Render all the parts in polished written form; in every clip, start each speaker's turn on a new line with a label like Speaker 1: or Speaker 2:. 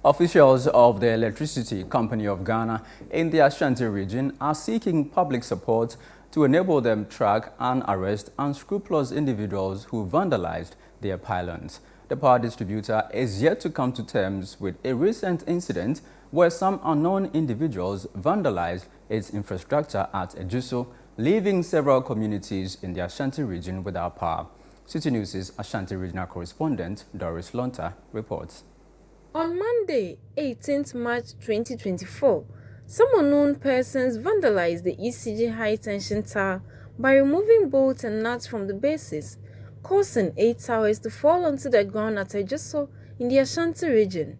Speaker 1: Officials of the Electricity Company of Ghana in the Ashanti region are seeking public support to enable them track and arrest unscrupulous individuals who vandalized their pylons. The power distributor is yet to come to terms with a recent incident where some unknown individuals vandalized its infrastructure at Ejuso, leaving several communities in the Ashanti region without power. Citi News' Ashanti regional correspondent Doris Lonta reports.
Speaker 2: On Monday, 18th March 2024, some unknown persons vandalized the ECG high-tension tower by removing bolts and nuts from the bases, causing 8 towers to fall onto the ground at Ejuso in the Ashanti region.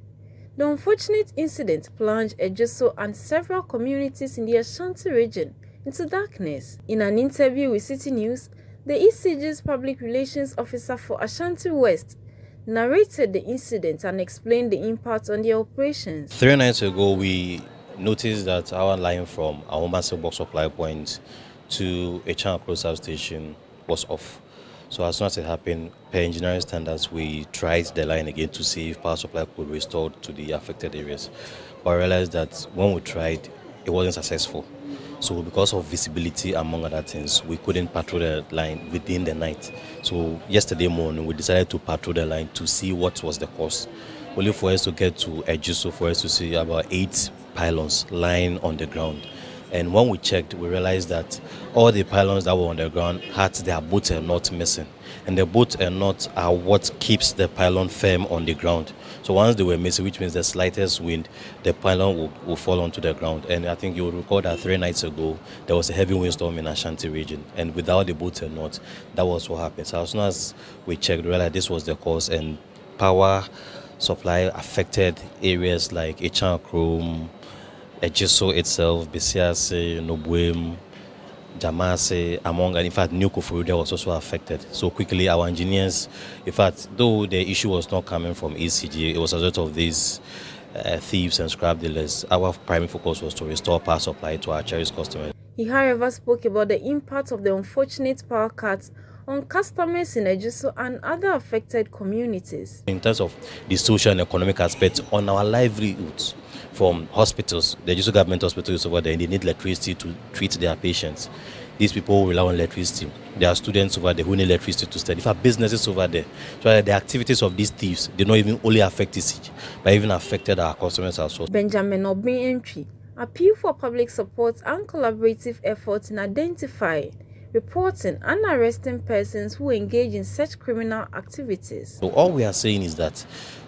Speaker 2: The unfortunate incident plunged Ejuso and several communities in the Ashanti region into darkness. In an interview with Citi News, the ECG's public relations officer for Ashanti West narrated the incident and explained the impact on their operations.
Speaker 3: 3 nights ago, we noticed that our line from our massive box supply point to a channel closer station was off. So as soon as it happened, per engineering standards, we tried the line again to see if power supply could be restored to the affected areas. But I realized that when we tried, it wasn't successful. So because of visibility, among other things, we couldn't patrol the line within the night. So yesterday morning, we decided to patrol the line to see what was the cause. Only for us to get to Ejuso, for us to see about 8 pylons lying on the ground. And when we checked, we realized that all the pylons that were on the ground had their bolts and nuts missing. And the bolts and nuts are what keeps the pylon firm on the ground. So once they were missing, which means the slightest wind, the pylon will fall onto the ground. And I think you will recall that 3 nights ago, there was a heavy windstorm in Ashanti region. And without the bolts and nuts, that was what happened. So as soon as we checked, we realized this was the cause. And power supply affected areas like Echan, Ejuso itself, Besiase, Nobuem, Jamase, among, and in fact, New Koforidua was also affected. So quickly, our engineers, in fact, though the issue was not coming from ECG, it was a result of these thieves and scrap dealers. Our primary focus was to restore power supply to our cherished customers.
Speaker 2: He, however, spoke about the impact of the unfortunate power cuts on customers in Ejuso and other affected communities.
Speaker 3: In terms of the social and economic aspects on our livelihoods, from hospitals, the Ejuso government hospital is over there, and they need electricity to treat their patients. These people rely on electricity. There are students over there who need electricity to study. In fact, businesses over there. So the activities of these thieves, they not even only affect ECG, but even affected our customers as well.
Speaker 2: Benjamin Obin appeal for public support and collaborative efforts in identifying, reporting and arresting persons who engage in such criminal activities.
Speaker 3: So all we are saying is that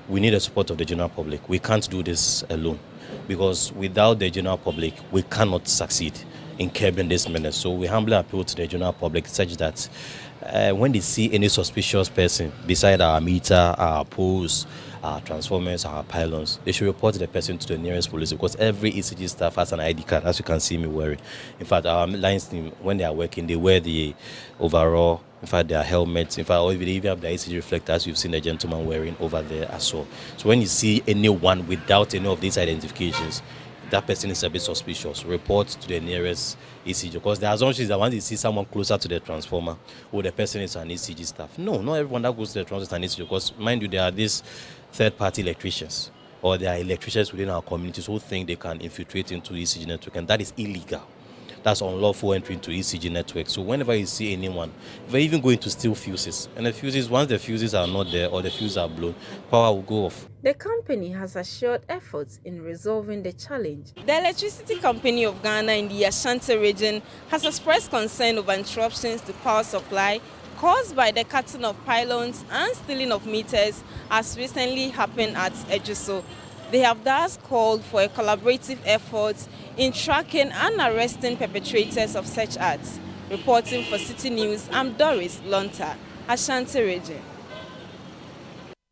Speaker 3: we need the support of the general public. We can't do this alone, because without the general public, we cannot succeed in curbing this menace. So we humbly appeal to the general public such that when they see any suspicious person beside our meter, our poles, our transformers, our pylons, they should report the person to the nearest police, because every ECG staff has an ID card, as you can see me wearing. In fact, our lines team, when they are working, they wear the overall, in fact, their helmets, in fact, or if they even have the ECG reflector, as you've seen the gentleman wearing over there as well. So when you see anyone without any of these identifications, that person is a bit suspicious, report to the nearest ECG, because the assumption is that once you see someone closer to the transformer, or the person is an ECG staff. No, not everyone that goes to the transformer is an ECG, because mind you, there are these third-party electricians, or there are electricians within our communities who think they can infiltrate into the ECG network, and that is illegal. That's unlawful entry into ECG network. So whenever you see anyone, if they're even going to steal fuses, and the fuses, once the fuses are not there or the fuses are blown, power will go off.
Speaker 2: The company has assured efforts in resolving the challenge.
Speaker 4: The Electricity Company of Ghana in the Ashanti region has expressed concern over interruptions to power supply caused by the cutting of pylons and stealing of meters, as recently happened at Ejuso. They have thus called for a collaborative effort in tracking and arresting perpetrators of such acts. Reporting for Citi News, I'm Doris Lonta, Ashanti region.